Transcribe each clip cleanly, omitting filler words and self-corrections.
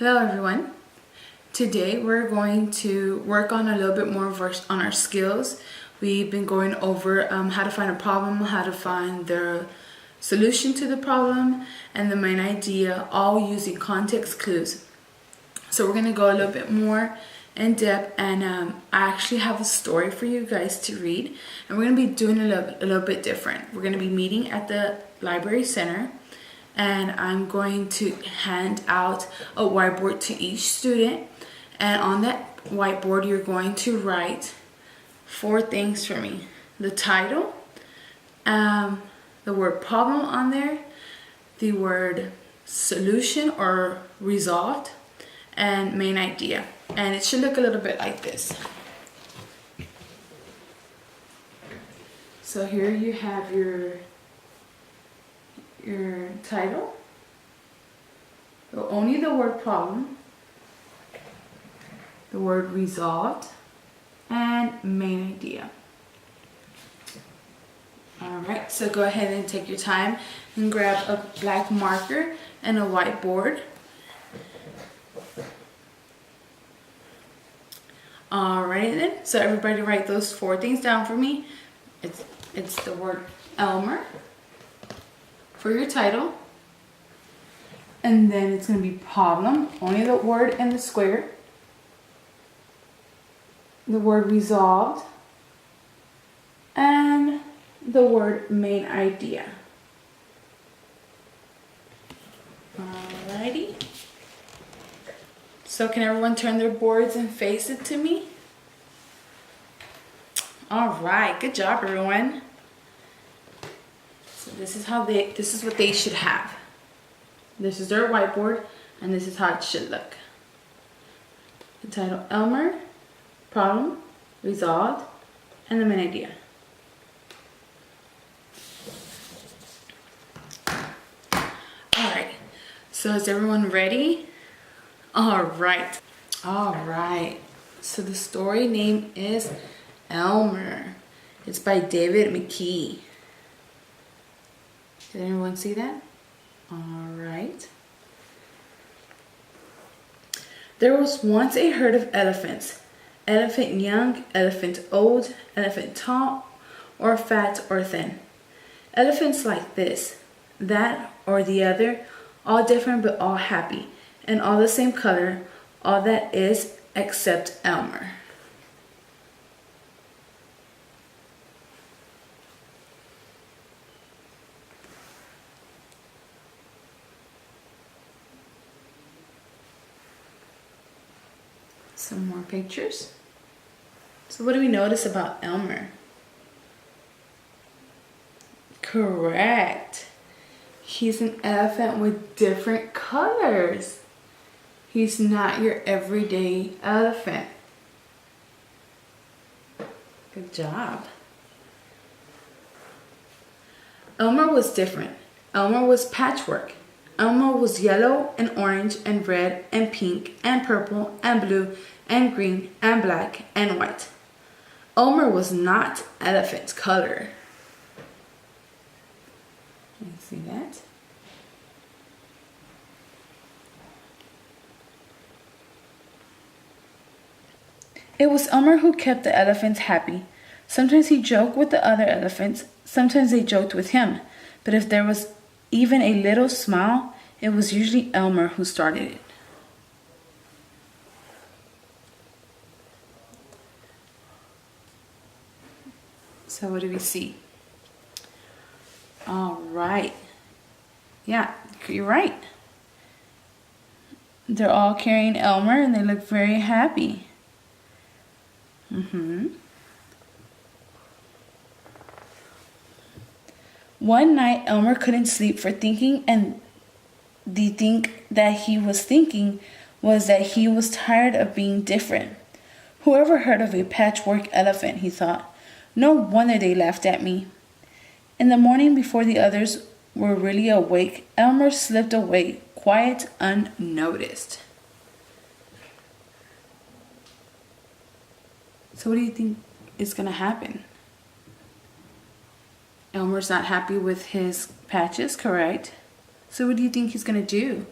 Hello everyone. Today we're going to work on a little bit more on our skills. We've been going over how to find a problem, how to find the solution to the problem, and the main idea, all using context clues. So we're going to go a little bit more in depth, and I actually have a story for you guys to read, and we're going to be doing a little bit different. We're going to be meeting at the library center, and I'm going to hand out a whiteboard to each student, and on that whiteboard you're going to write 4 things for me: the title, the word problem on there, the word solution or resolved, and main idea. And it should look a little bit like this. So here you have your title, only the word problem, the word resolved, and main idea. Alright, so go ahead and take your time and grab a black marker and a whiteboard. Alright then, so everybody write those 4 things down for me. It's the word Elmer for your title, and then it's going to be problem, only the word and the square, the word resolved, and the word main idea. Alrighty, so can everyone turn their boards and face it to me? Alright, good job everyone. So this is what they should have. This is their whiteboard, and this is how it should look. The title Elmer, problem, resolved, and the main idea. Alright, so is everyone ready? Alright, so the story name is Elmer. It's by David McKee. Did anyone see that? Alright. There was once a herd of elephants. Elephant young, elephant old, elephant tall, or fat or thin. Elephants like this, that, or the other, all different but all happy, and all the same color, all that is, except Elmer. Some more pictures. So what do we notice about Elmer? Correct. He's an elephant with different colors. He's not your everyday elephant. Good job. Elmer was different. Elmer was patchwork. Elmer was yellow and orange and red and pink and purple and blue and green and black and white. Elmer was not elephant color. Can you see that? It was Elmer who kept the elephants happy. Sometimes he joked with the other elephants, sometimes they joked with him, but if there was even a little smile, it was usually Elmer who started it. So what do we see? All right. Yeah, you're right. They're all carrying Elmer and they look very happy. One night, Elmer couldn't sleep for thinking, and the thing that he was thinking was that he was tired of being different. Whoever heard of a patchwork elephant, he thought. No wonder they laughed at me. In the morning, before the others were really awake, Elmer slipped away, quiet, unnoticed. So what do you think is going to happen? Elmer's not happy with his patches, correct? So what do you think he's going to do?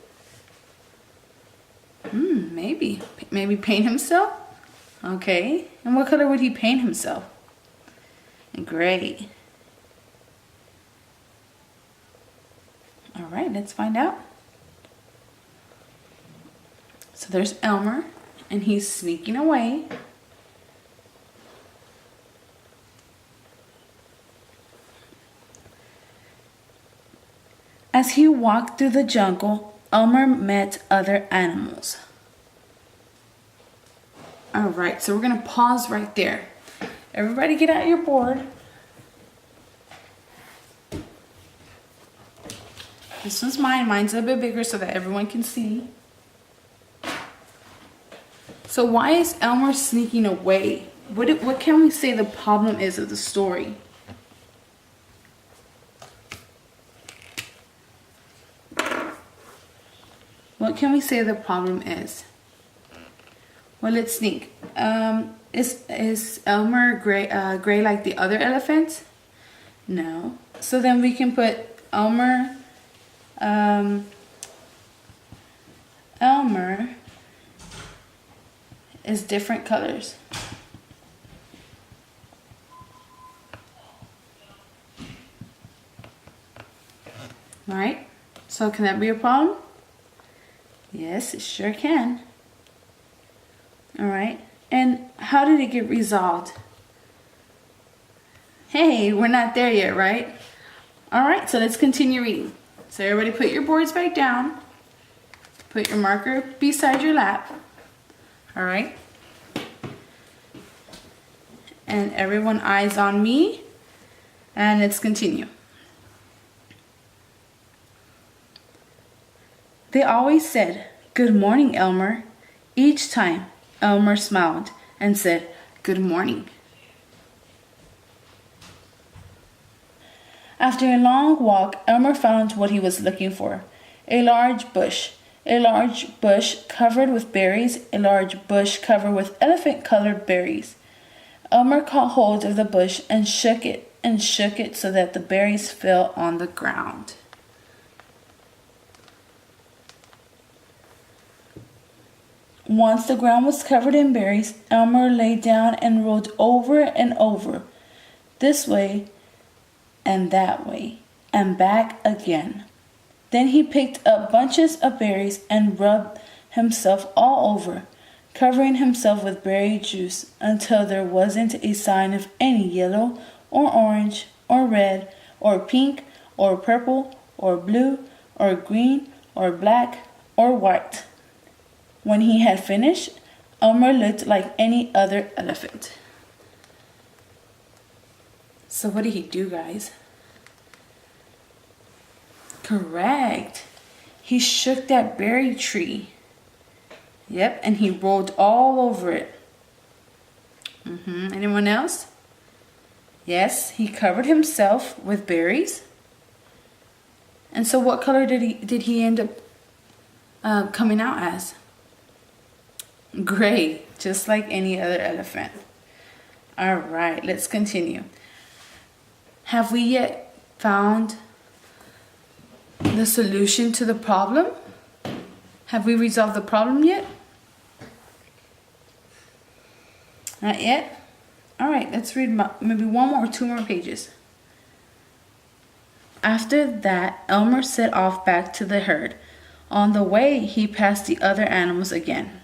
Maybe paint himself. Okay, and what color would he paint himself? Gray. All right, let's find out. So there's Elmer, and he's sneaking away. As he walked through the jungle, Elmer met other animals. All right, so we're gonna pause right there. Everybody get out your board. This one's mine. Mine's a bit bigger so that everyone can see. So why is Elmer sneaking away? What can we say the problem is of the story? What can we say the problem is? Well, let's sneak. Is Elmer gray like the other elephants? No. So then we can put Elmer is different colors. All right. So can that be a problem? Yes, it sure can. All right. And how did it get resolved? Hey, we're not there yet, right? All right, so let's continue reading. So everybody put your boards back down. Put your marker beside your lap. All right. And everyone eyes on me. And let's continue. They always said, "Good morning, Elmer." Each time, Elmer smiled and said, "Good morning." After a long walk, Elmer found what he was looking for. A large bush. A large bush covered with berries. A large bush covered with elephant-colored berries. Elmer caught hold of the bush and shook it so that the berries fell on the ground. Once the ground was covered in berries, Elmer lay down and rolled over and over, this way and that way, and back again. Then he picked up bunches of berries and rubbed himself all over, covering himself with berry juice until there wasn't a sign of any yellow or orange or red or pink or purple or blue or green or black or white. When he had finished, Elmer looked like any other elephant. So what did he do, guys? Correct. He shook that berry tree. Yep, and he rolled all over it. Anyone else? Yes, he covered himself with berries. And so what color did he end up coming out as? Gray, just like any other elephant. All right, let's continue. Have we yet found the solution to the problem? Have we resolved the problem yet? Not yet? All right, let's read maybe one more or two more pages. After that, Elmer set off back to the herd. On the way, he passed the other animals again.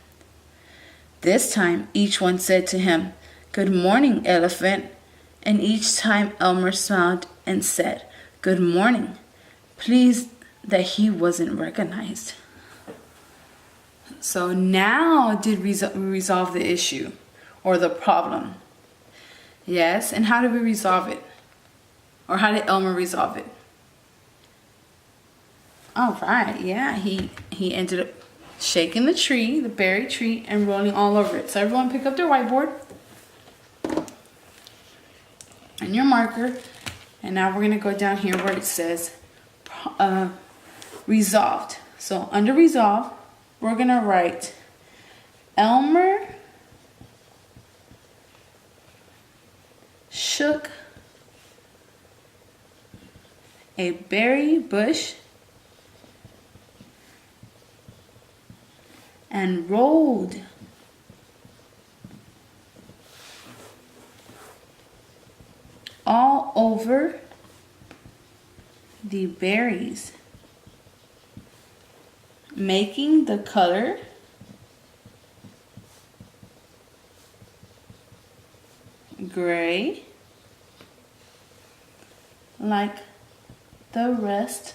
This time, each one said to him, "Good morning, elephant." And each time Elmer smiled and said, "Good morning," pleased that he wasn't recognized. So now did we resolve the issue or the problem? Yes, and how did we resolve it? Or how did Elmer resolve it? All right, yeah, he ended up shaking the tree, the berry tree, and rolling all over it. So everyone pick up their whiteboard and your marker. And now we're going to go down here where it says resolved. So under resolve, we're going to write Elmer shook a berry bush and and rolled. All over the berries, making the color gray like the rest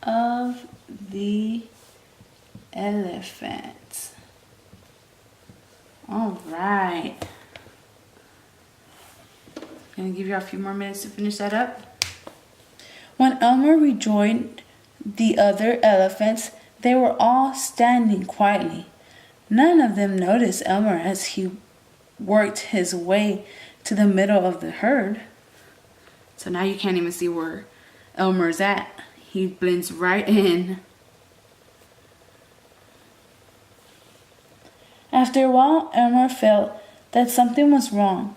of the elephants. All right. Gonna give you a few more minutes to finish that up. When Elmer rejoined the other elephants, they were all standing quietly. None of them noticed Elmer as he worked his way to the middle of the herd. So now you can't even see where Elmer's at. He blends right in. After a while, Elmer felt that something was wrong.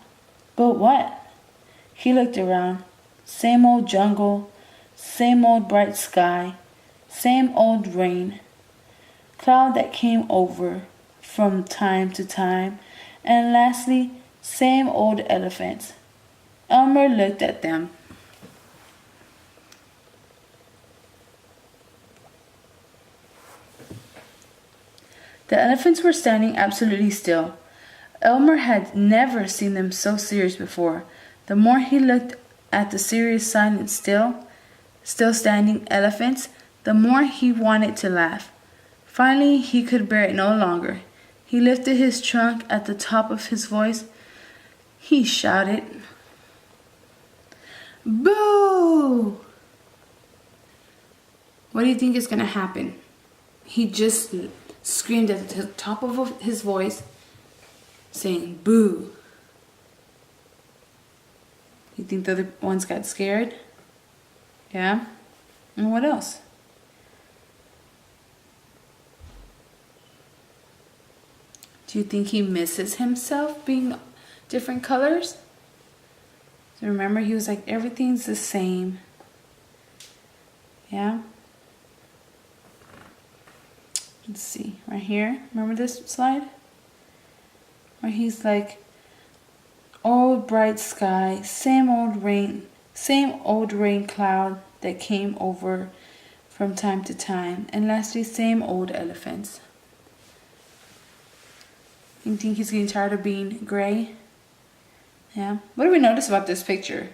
But what? He looked around. Same old jungle, same old bright sky, same old rain, cloud that came over from time to time, and lastly, same old elephants. Elmer looked at them. The elephants were standing absolutely still. Elmer had never seen them so serious before. The more he looked at the serious, silent, still standing elephants, the more he wanted to laugh. Finally, he could bear it no longer. He lifted his trunk at the top of his voice. He shouted, "Boo!" What do you think is going to happen? He just screamed at the top of his voice, saying, "Boo!" You think the other ones got scared? Yeah? And what else? Do you think he misses himself being different colors? So remember, he was like, everything's the same. Yeah? Let's see, right here. Remember this slide? Where he's like, old bright sky, same old rain cloud that came over from time to time, and lastly, same old elephants. You think he's getting tired of being gray? Yeah. What do we notice about this picture?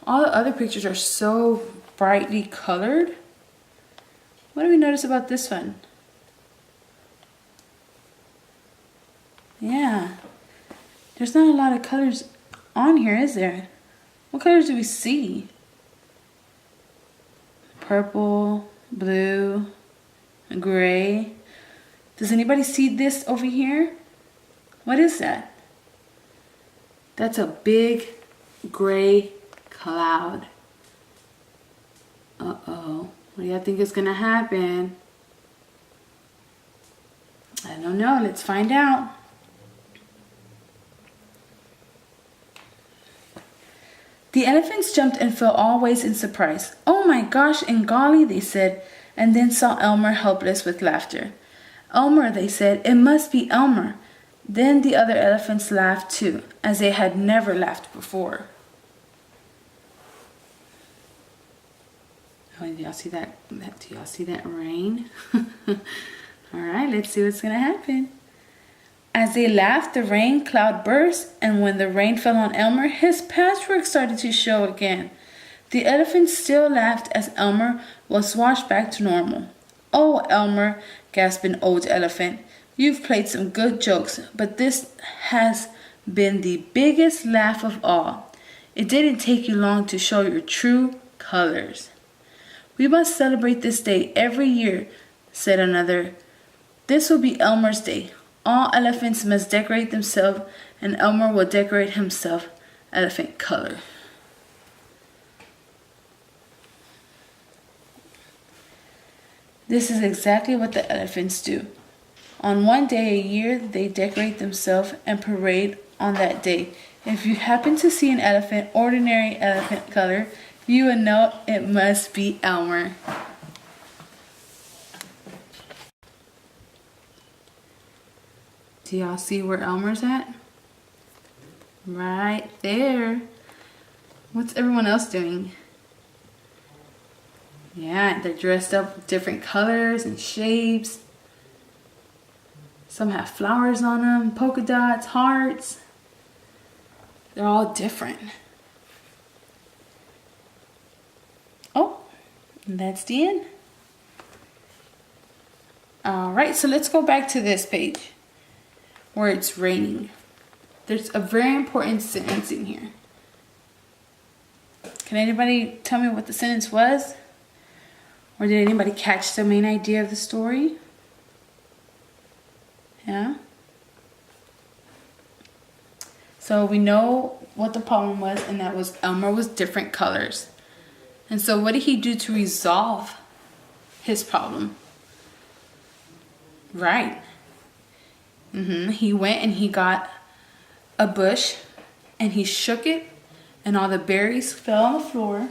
All the other pictures are so brightly colored. What do we notice about this one? Yeah. There's not a lot of colors on here, is there? What colors do we see? Purple, blue, gray. Does anybody see this over here? What is that? That's a big gray cloud. Uh-oh. What do you think is going to happen? I don't know. Let's find out. The elephants jumped and fell all ways in surprise. "Oh my gosh and golly," they said, and then saw Elmer helpless with laughter. "Elmer," they said, "it must be Elmer." Then the other elephants laughed too, as they had never laughed before. Oh, do y'all see that? Do y'all see that rain? All right, let's see what's going to happen. As they laughed, the rain cloud burst, and when the rain fell on Elmer, his patchwork started to show again. The elephants still laughed as Elmer was washed back to normal. "Oh, Elmer," gasped an old elephant, "you've played some good jokes, but this has been the biggest laugh of all. It didn't take you long to show your true colors." "We must celebrate this day every year," said another. "This will be Elmer's Day. All elephants must decorate themselves, and Elmer will decorate himself elephant color." This is exactly what the elephants do. On one day a year, they decorate themselves and parade on that day. If you happen to see an elephant, ordinary elephant color, you would know it must be Elmer. Do y'all see where Elmer's at? Right there. What's everyone else doing? Yeah, they're dressed up with different colors and shapes. Some have flowers on them, polka dots, hearts. They're all different. Oh, and that's the end. All right, so let's go back to this page where it's raining. There's a very important sentence in here. Can anybody tell me what the sentence was? Or did anybody catch the main idea of the story? Yeah? So we know what the problem was, and that was Elmer was different colors. And so what did he do to resolve his problem? Right. He went and he got a bush and he shook it, and all the berries fell on the floor,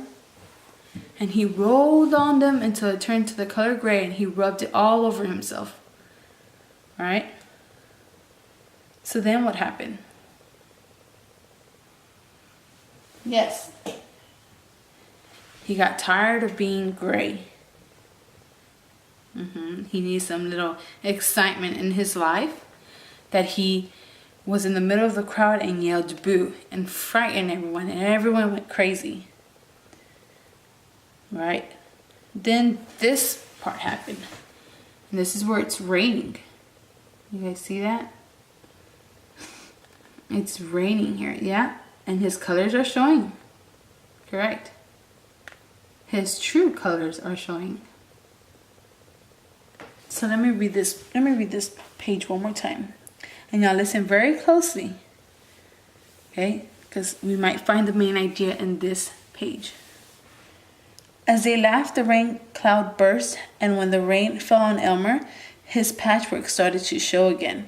and he rolled on them until it turned to the color gray, and he rubbed it all over himself. Right? So then what happened? Yes. He got tired of being gray. He needs some little excitement in his life, that he was in the middle of the crowd and yelled boo and frightened everyone, and everyone went crazy. Right? Then this part happened. And this is where it's raining. You guys see that? It's raining here, yeah? And his colors are showing. Correct. His true colors are showing. So let me read this page one more time. And y'all listen very closely. Okay? Because we might find the main idea in this page. As they laughed, the rain cloud burst, and when the rain fell on Elmer, his patchwork started to show again.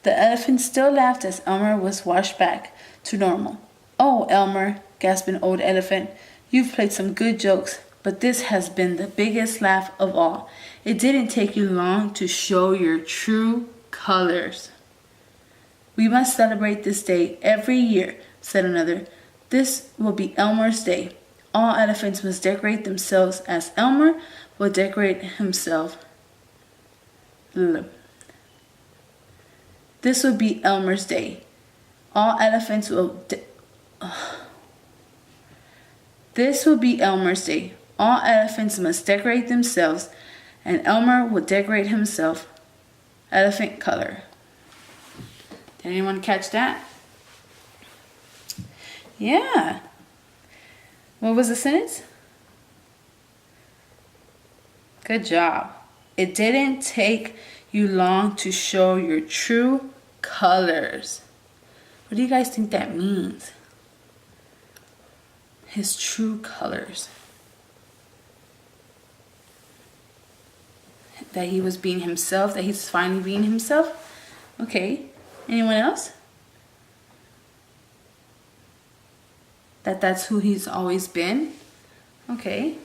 The elephant still laughed as Elmer was washed back to normal. "Oh, Elmer," gasped an old elephant, "you've played some good jokes, but this has been the biggest laugh of all. It didn't take you long to show your true colors." "We must celebrate this day every year," said another. "This will be Elmer's Day. All elephants must decorate themselves as Elmer will decorate himself." This will be Elmer's Day. All elephants will This will be Elmer's Day. All elephants must decorate themselves, and Elmer will decorate himself. Elephant color. Did anyone catch that? Yeah. What was the sentence? Good job. It didn't take you long to show your true colors. What do you guys think that means? His true colors. That he was being himself, that he's finally being himself. Okay. Anyone else? That's who he's always been. Okay.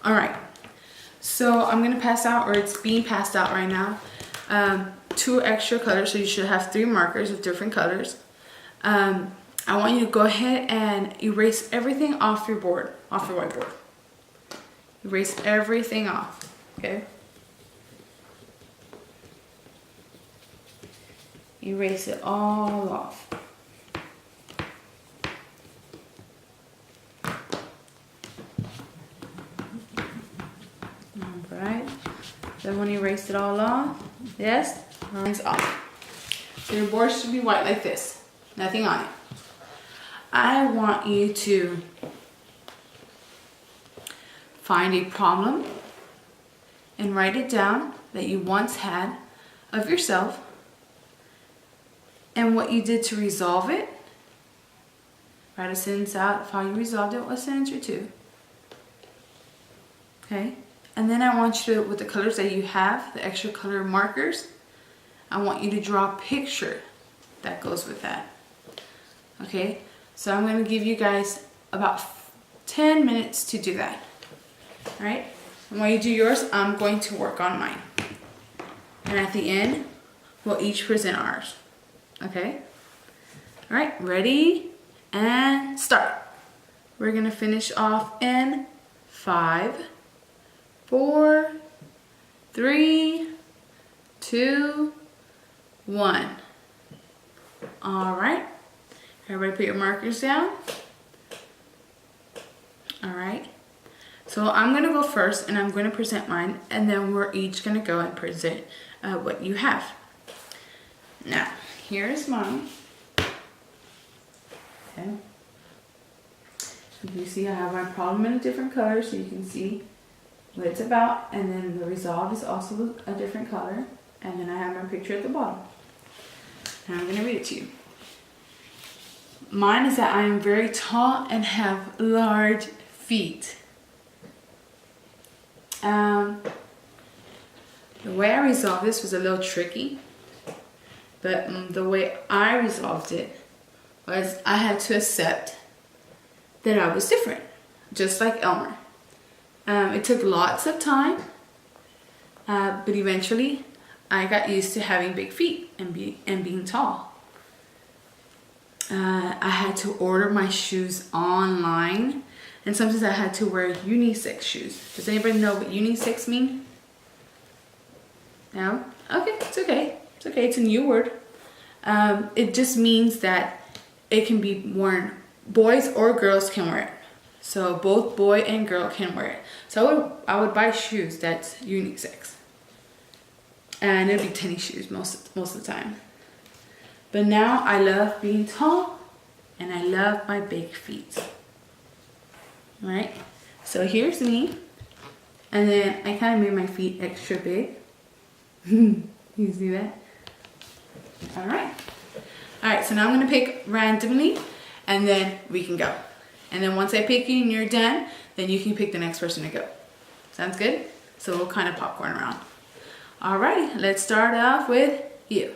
All right. So I'm going to pass out, or it's being passed out right now, 2 extra colors. So you should have 3 markers of different colors. I want you to go ahead and erase everything off your board, off your whiteboard. Erase everything off, okay? Erase it all off. Alright, then when you erase it all off, yes, it's off. So your board should be white like this, nothing on it. I want you to find a problem and write it down that you once had of yourself and what you did to resolve it. Write a sentence out of how you resolved it, a sentence or 2. Okay? And then I want you to, with the colors that you have, the extra color markers, I want you to draw a picture that goes with that. Okay? So I'm going to give you guys about 10 minutes to do that. Alright? And while you do yours, I'm going to work on mine. And at the end, we'll each present ours. Okay? All right, ready? And start. We're gonna finish off in 5, 4, 3, 2, 1. All right. Everybody put your markers down. All right. So I'm going to go first and I'm going to present mine, and then we're each going to go and present what you have. Now, here's mine. Okay. You see I have my problem in a different color so you can see what it's about, and then the resolve is also a different color, and then I have my picture at the bottom. Now I'm going to read it to you. Mine is that I am very tall and have large feet. The way I resolved this was a little tricky, but the way I resolved it was I had to accept that I was different, just like Elmer. It took lots of time, but eventually I got used to having big feet and being tall. I had to order my shoes online, and sometimes I had to wear unisex shoes. Does anybody know what unisex mean? No? Okay, it's okay. It's okay, it's a new word. It just means that it can be worn, boys or girls can wear it. So both boy and girl can wear it. So I would buy shoes that's unisex. And it'd be tennis shoes most of the time. But now I love being tall and I love my big feet. All right, so here's me. And then I kind of made my feet extra big. You see that? All right. All right, so now I'm gonna pick randomly and then we can go. And then once I pick you and you're done, then you can pick the next person to go. Sounds good? So we'll kind of popcorn around. All right, let's start off with you.